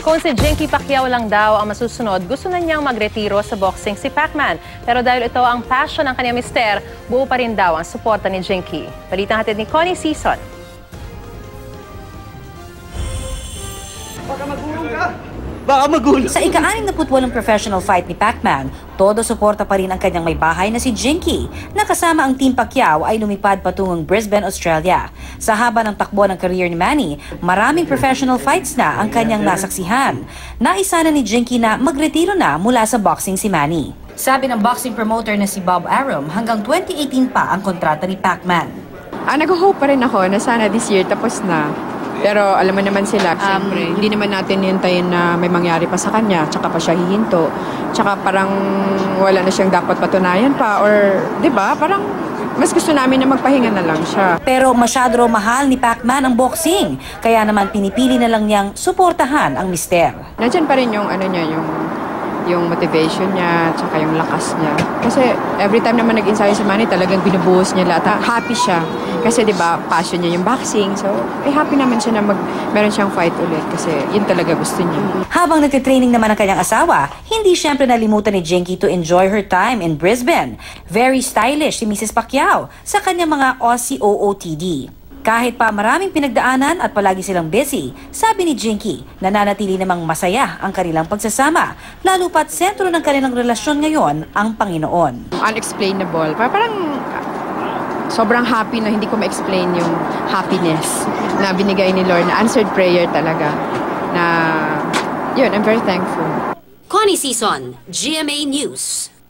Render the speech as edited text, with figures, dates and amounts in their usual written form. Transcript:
Kung si Jinky Pacquiao lang daw ang masusunod, gusto na niyang magretiro sa boxing si Pacman. Pero dahil ito ang passion ng kanyang mister, buo pa rin daw ang suporta ni Jinky. Balitang hatid ni Connie Season. Baka magulo. Sa ika-68 professional fight ni Pacman, todo suporta pa rin ang kanyang may bahay na si Jinky, na kasama ang Team Pacquiao ay lumipad patungong Brisbane, Australia. Sa haba ng takbo ng career ni Manny, maraming professional fights na ang kanyang nasaksihan. Naisa na ni Jinky na magretiro na mula sa boxing si Manny. Sabi ng boxing promoter na si Bob Arum, hanggang 2018 pa ang kontrata ni Pacman. Nag-hope pa rin ako na sana this year tapos na. Pero alam mo naman sila, siyempre, hindi naman natin hintayin na may mangyari pa sa kanya, tsaka pa siya hihinto. Tsaka parang wala na siyang dapat patunayan pa, or, di ba, parang mas gusto namin na magpahinga na lang siya. Pero masyado raw mahal ni Pacman ang boxing, kaya naman pinipili na lang niyang suportahan ang mister. Nandiyan pa rin yung, yung motivation niya, tsaka yung lakas niya. Kasi every time naman nag-ensayo si Manny, talagang binubuhos niya lahat. Happy siya. Kasi di ba passion niya yung boxing. So, happy naman siya na meron siyang fight ulit. Kasi yun talaga gusto niya. Habang nagtitraining naman ang kanyang asawa, hindi siyempre nalimutan ni Jinky to enjoy her time in Brisbane. Very stylish si Mrs. Pacquiao sa kanyang mga Aussie OOTD. Kahit pa maraming pinagdaanan at palagi silang busy, sabi ni Jinky, nananatili namang masaya ang kanilang pagsasama, lalo pa't sentro ng kanilang relasyon ngayon ang Panginoon. Unexplainable. Parang sobrang happy na hindi ko ma-explain yung happiness na binigay ni Lord, na answered prayer talaga. Na, yun, I'm very thankful. Connie Season, GMA News.